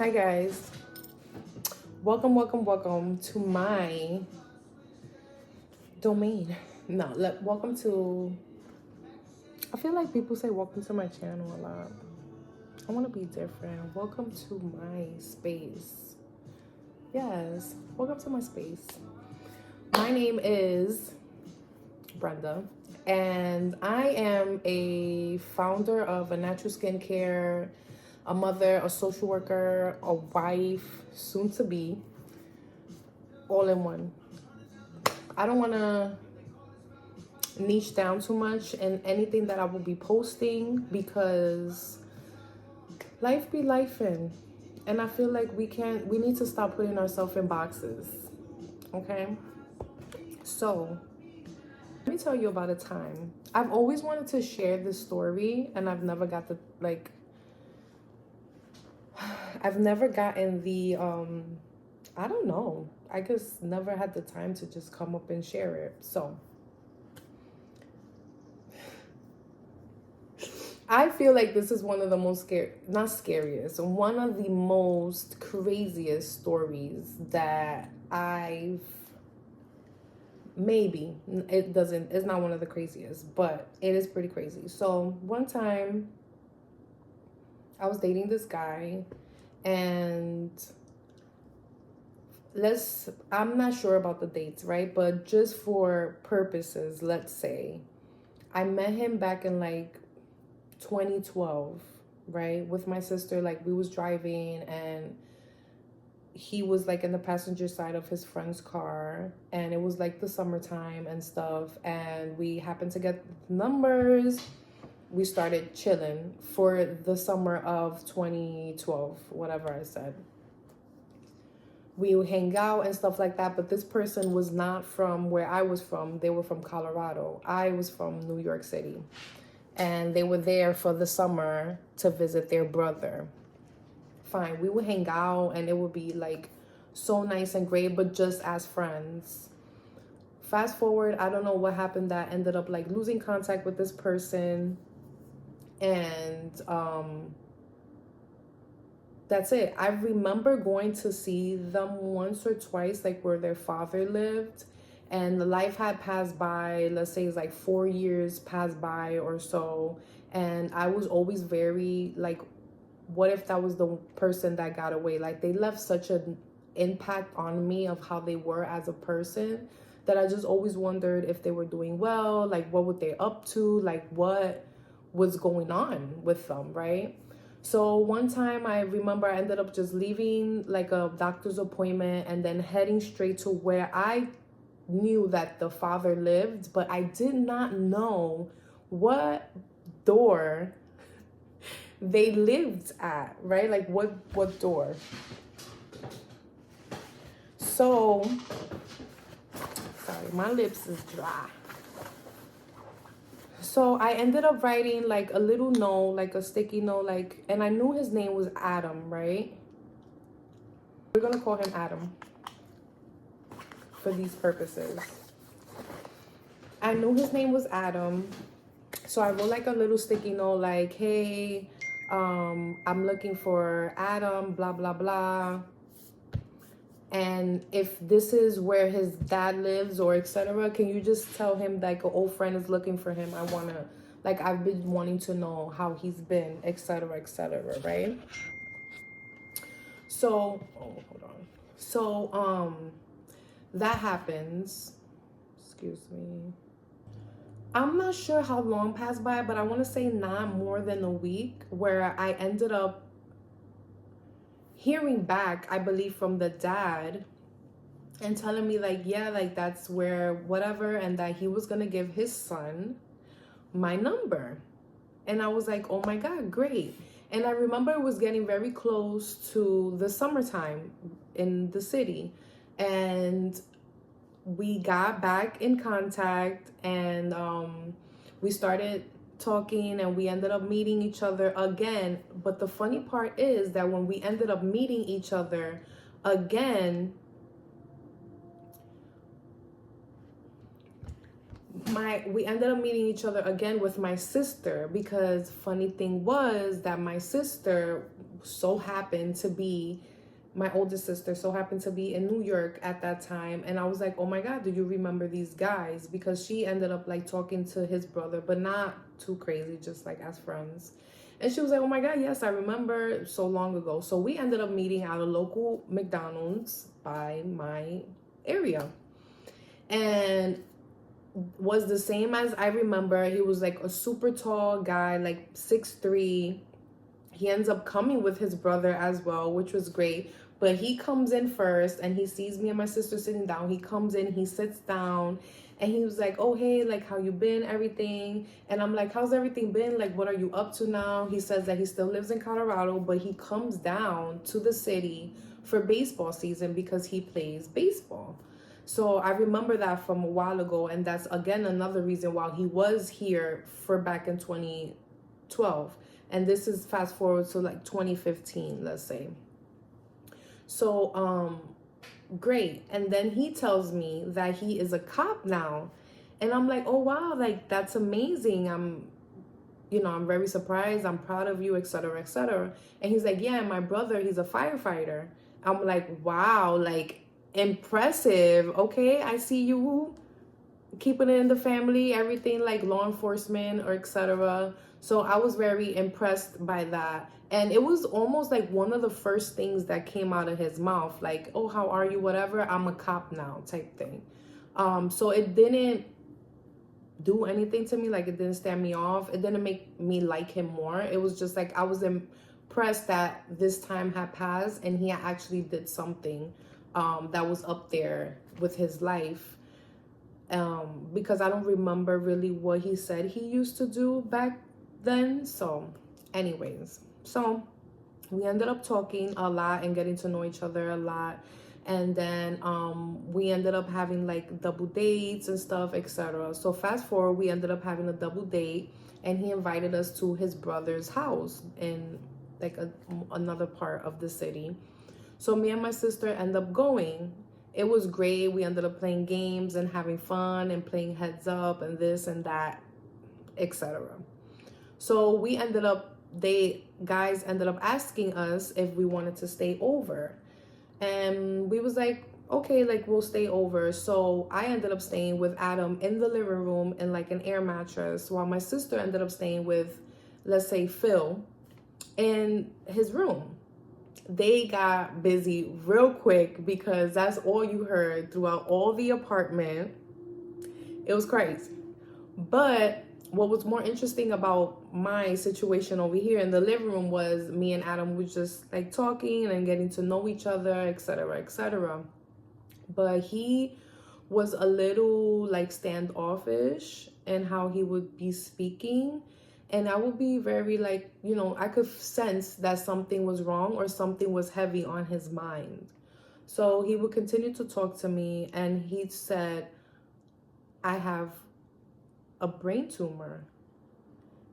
Hi guys, welcome to my domain. Welcome to. I feel like people say welcome to my channel a lot. I want to be different. Welcome to my space. Yes, welcome to my space. My name is Brenda, and I am a founder of a natural skincare, a mother, a social worker, a wife, soon to be, all in one. I don't want to niche down too much in anything that I will be posting because life be lifing, and I feel like we need to stop putting ourselves in boxes. Okay, so let me tell you about a time. I've always wanted to share this story, and I've never got the I've never gotten the I don't know, I just never had the time to just come up and share it. So I feel like this is one of the most not scariest, one of the most craziest stories that I've it's not one of the craziest, but it is pretty crazy. So one time I was dating this guy, and I'm not sure about the dates, right? But just for purposes, let's say I met him back in like 2012, right, with my sister. Like, we was driving, and he was like in the passenger side of his friend's car, and it was like the summertime and stuff, and we happened to get numbers. We started chilling for the summer of 2012, whatever I said. We would hang out and stuff like that, but this person was not from where I was from. They were from Colorado. I was from New York City. And they were there for the summer to visit their brother. Fine, we would hang out, and it would be like so nice and great, but just as friends. Fast forward, I don't know what happened, that ended up like losing contact with this person, and that's it. I remember going to see them once or twice, like where their father lived, and the life had passed by. Let's say it's like 4 years passed by or so, and I was always very like, what if that was the person that got away? Like, they left such an impact on me of how they were as a person, that I just always wondered if they were doing well, like what were they up to, like what was going on with them, right? So one time I remember I ended up just leaving like a doctor's appointment and then heading straight to where I knew that the father lived, but I did not know what door they lived at, right? Like what door. So sorry, my lips is dry. So I ended up writing like a little note, like a sticky note, like, and I knew his name was Adam, right? We're gonna call him Adam for these purposes. I knew his name was Adam. So I wrote like a little sticky note, like, hey, I'm looking for Adam, blah, blah, blah. And if this is where his dad lives or etc., can you just tell him like an old friend is looking for him? I've been wanting to know how he's been, etc., right? So, hold on. So, that happens. Excuse me. I'm not sure how long passed by, but I want to say not more than a week, where I ended up hearing back, I believe, from the dad, and telling me like, yeah, like that's where whatever, and that he was gonna give his son my number. And I was like, oh my God, great. And I remember it was getting very close to the summertime in the city, and we got back in contact, and we started talking, and we ended up meeting each other again. But the funny part is that when we ended up meeting each other again, we ended up meeting each other again with my sister, because funny thing was that my sister, so happened to be, my oldest sister so happened to be in New York at that time. And I was like, oh my God, do you remember these guys? Because she ended up like talking to his brother, but not too crazy, just like as friends. And she was like, oh my God, yes, I remember, so long ago. So we ended up meeting at a local McDonald's by my area. And was the same as I remember. He was like a super tall guy, like 6'3". He ends up coming with his brother as well, which was great. But he comes in first and he sees me and my sister sitting down. He comes in, he sits down, and he was like, oh, hey, like, how you been, everything? And I'm like, how's everything been? Like, what are you up to now? He says that he still lives in Colorado, but he comes down to the city for baseball season because he plays baseball. So I remember that from a while ago. And that's, again, another reason why he was here for back in 2012. And this is fast forward to like 2015, let's say. So, great. And then he tells me that he is a cop now. And I'm like, oh, wow, like, that's amazing. I'm very surprised. I'm proud of you, etc., etc. And he's like, yeah, my brother, he's a firefighter. I'm like, wow, like, impressive. Okay, I see you keeping it in the family, everything like law enforcement or etc. So I was very impressed by that. And it was almost like one of the first things that came out of his mouth, like, oh, how are you, whatever, I'm a cop now type thing. So it didn't do anything to me, like it didn't stand me off, it didn't make me like him more. It was just like I was impressed that this time had passed and he actually did something that was up there with his life. Because I don't remember really what he said he used to do back then. So anyways, so we ended up talking a lot and getting to know each other a lot. And then we ended up having like double dates and stuff, etc. So fast forward, we ended up having a double date and he invited us to his brother's house in like another part of the city. So me and my sister end up going. It was great. We ended up playing games and having fun and playing heads up and this and that, etc. So we ended up, guys ended up asking us if we wanted to stay over. And we was like, okay, like we'll stay over. So I ended up staying with Adam in the living room in like an air mattress, while my sister ended up staying with, let's say, Phil in his room. They got busy real quick because that's all you heard throughout all the apartment. It was crazy. But what was more interesting about my situation over here in the living room was me and Adam was just like talking and getting to know each other, etc., etc. But he was a little like standoffish in how he would be speaking. And I would be very like, I could sense that something was wrong or something was heavy on his mind. So he would continue to talk to me and he said, I have a brain tumor.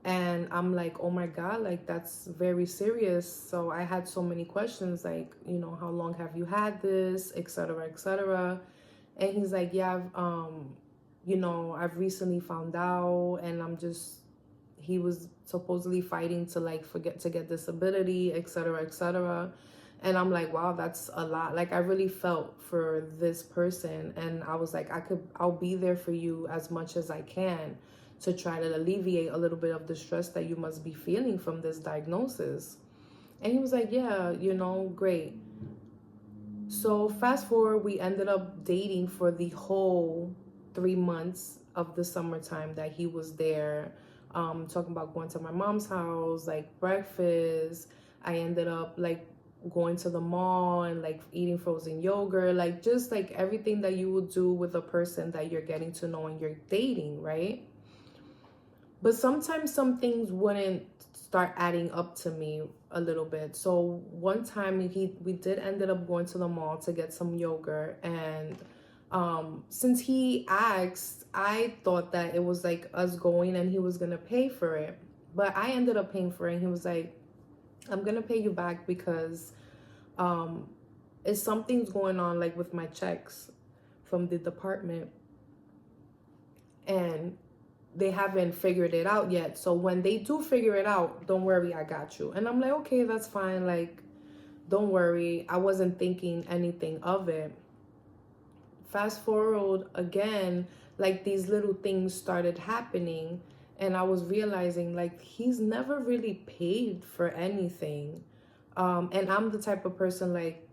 And I'm like, oh my God, like that's very serious. So I had so many questions like, how long have you had this, etc., etc. And he's like, yeah, I've recently found out and he was supposedly fighting to like to get disability, etc., etc. And I'm like, wow, that's a lot. Like I really felt for this person and I was like, I'll be there for you as much as I can to try to alleviate a little bit of the stress that you must be feeling from this diagnosis. And he was like, yeah, great. So fast forward, we ended up dating for the whole 3 months of the summertime that he was there. Talking about going to my mom's house, like breakfast. I ended up like going to the mall and like eating frozen yogurt, like just like everything that you would do with a person that you're getting to know and you're dating, right? But sometimes some things wouldn't start adding up to me a little bit. So one time we did ended up going to the mall to get some yogurt, and since he asked, I thought that it was like us going and he was gonna pay for it. But I ended up paying for it and he was like, I'm gonna pay you back because if something's going on like with my checks from the department. And they haven't figured it out yet. So when they do figure it out, don't worry, I got you. And I'm like, okay, that's fine. Like, don't worry. I wasn't thinking anything of it. Fast forward again, like these little things started happening, and I was realizing like he's never really paid for anything. And I'm the type of person like,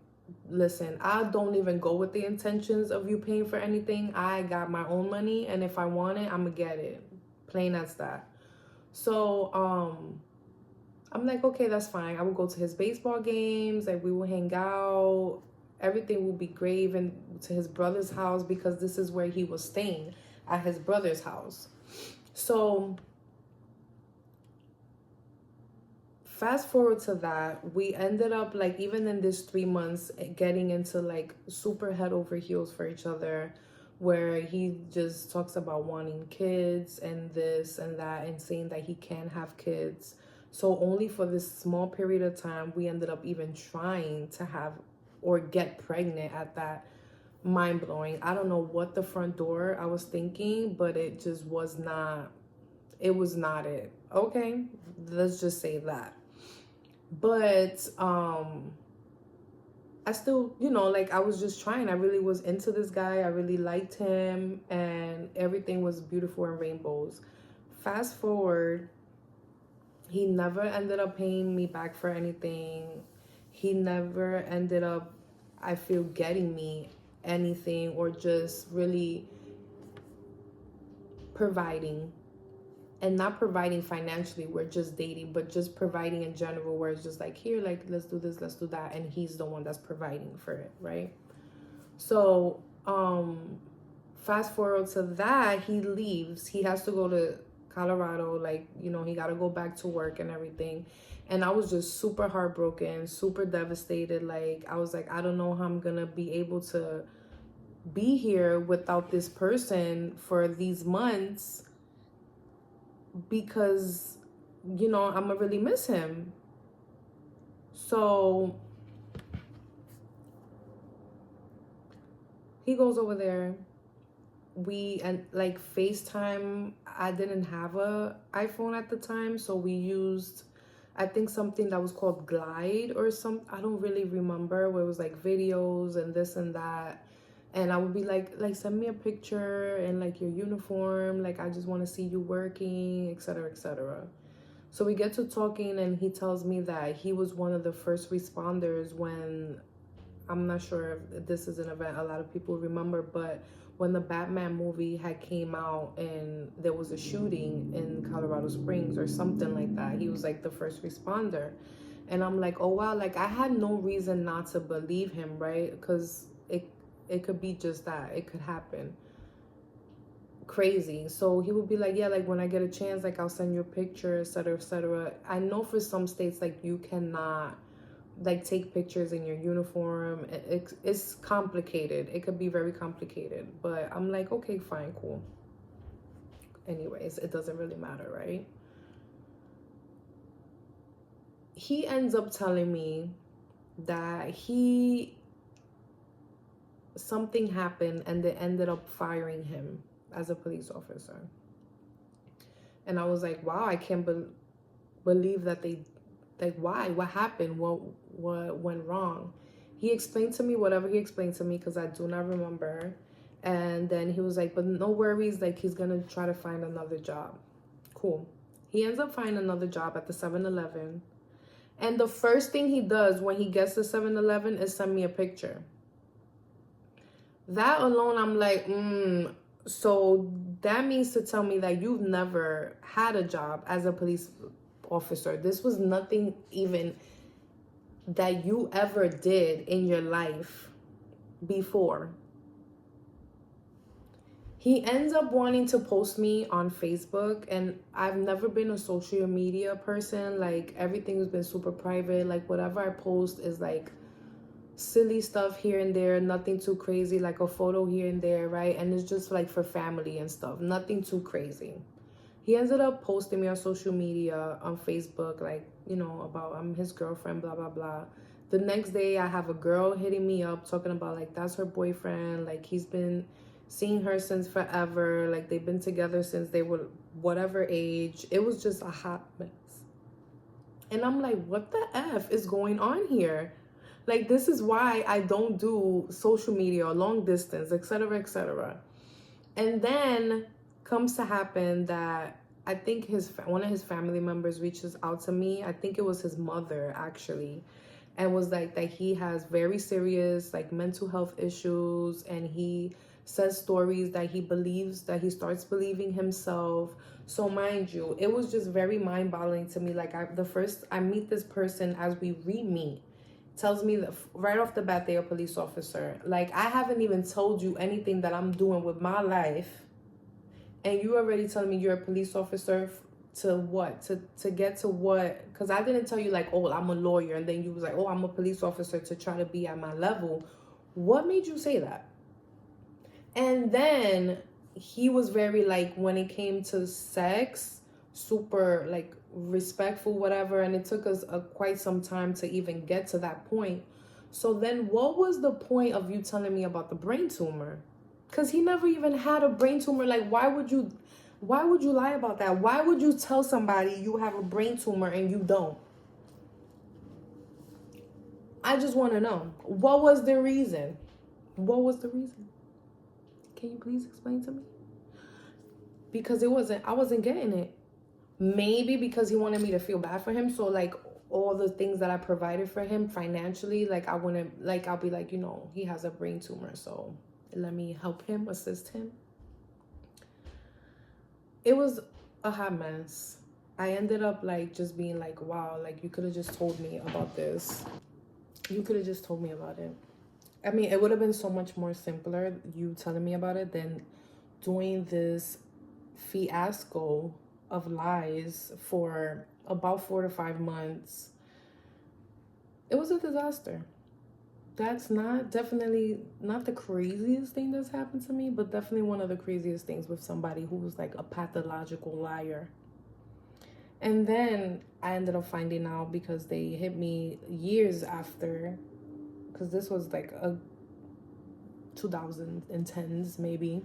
listen, I don't even go with the intentions of you paying for anything. I got my own money, and if I want it, I'm gonna get it. Plain as that. So I'm like, okay, that's fine. I would go to his baseball games, like we will hang out. Everything will be great, even to his brother's house, because this is where he was staying, at his brother's house. So fast forward to that, we ended up like, even in this 3 months, getting into like super head over heels for each other, where he just talks about wanting kids and this and that, and saying that he can have kids. So only for this small period of time, we ended up even trying to have or get pregnant at that. Mind-blowing. I don't know what the front door I was thinking, but it just was not, it was not it. Okay, let's just say that. But I still, like I was just trying. I really was into this guy. I really liked him, and everything was beautiful and rainbows. Fast forward, he never ended up paying me back for anything. He never ended up, I feel, getting me anything, or just really providing. And not providing financially, we're just dating, but just providing in general, where it's just like, here, like, let's do this, let's do that, and he's the one that's providing for it, right? So fast forward to that, he leaves. He has to go to Colorado, like, he got to go back to work and everything. And I was just super heartbroken, super devastated. Like, I was like, I don't know how I'm gonna be able to be here without this person for these months, because I'm gonna really miss him. So he goes over there. We, and like, FaceTime. I didn't have a iPhone at the time, so we used, I think, something that was called Glide or some, I don't really remember, where it was like videos and this and that. And I would be like, send me a picture and like your uniform, like I just want to see you working, etc., etc. So we get to talking, and he tells me that he was one of the first responders when, I'm not sure if this is an event a lot of people remember, but when the Batman movie had came out and there was a shooting in Colorado Springs or something like that, he was like the first responder. And I'm like, oh wow, like I had no reason not to believe him, right? Because it could be just that, it could happen. Crazy. So he would be like, yeah, like when I get a chance, like I'll send you a picture, etc., etc. I know for some states, like you cannot like take pictures in your uniform. It's complicated. It could be very complicated, but I'm like, okay, fine, cool. Anyways, it doesn't really matter, right? He ends up telling me that something happened and they ended up firing him as a police officer. And I was like, wow, I can't believe that they, like, why? What happened? What went wrong? He explained to me whatever he explained to me, because I do not remember. And then he was like, but no worries, like he's gonna try to find another job. Cool. He ends up finding another job at the 7-Eleven. And the first thing he does when he gets to 7-Eleven is send me a picture. That alone, I'm like, so that means to tell me that you've never had a job as a police officer. This was nothing even that you ever did in your life before. He ends up wanting to post me on Facebook, and I've never been a social media person. Like, everything's been super private. Like, whatever I post is like silly stuff here and there, nothing too crazy, like a photo here and there, right? And it's just like for family and stuff, nothing too crazy. He ended up posting me on social media, on Facebook, like, about I'm his girlfriend, blah blah blah. The next day I have a girl hitting me up talking about like that's her boyfriend, like he's been seeing her since forever. Like, they've been together since they were whatever age. It was just a hot mess. And I'm like, what the F is going on here? Like, this is why I don't do social media or long distance, etc., etc. And then comes to happen that I think one of his family members reaches out to me. I think it was his mother, actually, and was like that he has very serious like mental health issues, and he says stories that he believes, that he starts believing himself. So mind you, it was just very mind-boggling to me. Like, the first I meet this person, as we re-meet, tells me that right off the bat they're a police officer. Like, I haven't even told you anything that I'm doing with my life, and you already telling me you're a police officer to what? To get to what? Because I didn't tell you like, oh, I'm a lawyer, and then you was like, oh, I'm a police officer to try to be at my level. What made you say that? And then he was very like, when it came to sex, super like respectful, whatever, and it took us quite some time to even get to that point. So then what was the point of you telling me about the brain tumor? Because he never even had a brain tumor. Like, why would you lie about that? Why would you tell somebody you have a brain tumor and you don't? I just want to know, what was the reason? What was the reason? Can you please explain to me? Because I wasn't getting it. Maybe because he wanted me to feel bad for him. So like, all the things that I provided for him financially, like, I wouldn't, like, I'll be like, he has a brain tumor, so let me help him, assist him. It was a hot mess. I ended up like just being like, wow, like, you could have just told me about this. You could have just told me about it. I mean, it would have been so much more simpler, you telling me about it, than doing this fiasco of lies for about 4 to 5 months. It was a disaster. That's definitely not the craziest thing that's happened to me, but definitely one of the craziest things with somebody who was like a pathological liar. And then I ended up finding out, because they hit me years after, because this was like a 2010s maybe,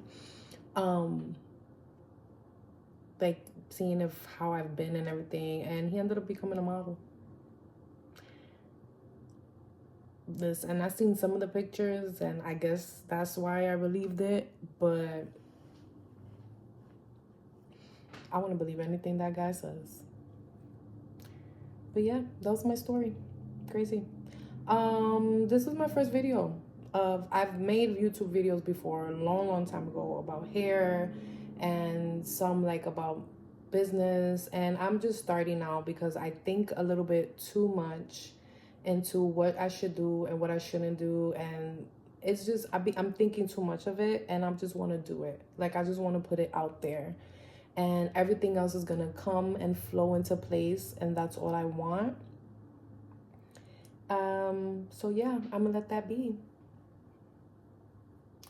like seeing how I've been and everything, and he ended up becoming a model. And I seen some of the pictures, and I guess that's why I believed it, but I wouldn't believe anything that guy says. But yeah, that was my story. Crazy. This was my first video I've made YouTube videos before a long time ago about hair, and some like about business, and I'm just starting out because I think a little bit too much into what I should do and what I shouldn't do, and it's just I'm thinking too much of it, and I just want to do it. Like, I just want to put it out there, and everything else is gonna come and flow into place, and that's all I want. So yeah, I'm gonna let that be.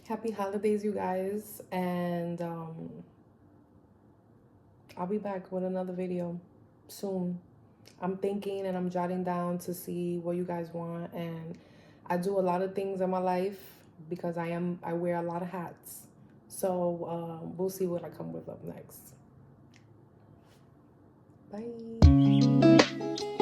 Happy holidays, you guys, and I'll be back with another video soon. I'm thinking and I'm jotting down to see what you guys want, and I do a lot of things in my life because I wear a lot of hats. So we'll see what I come with up next. Bye.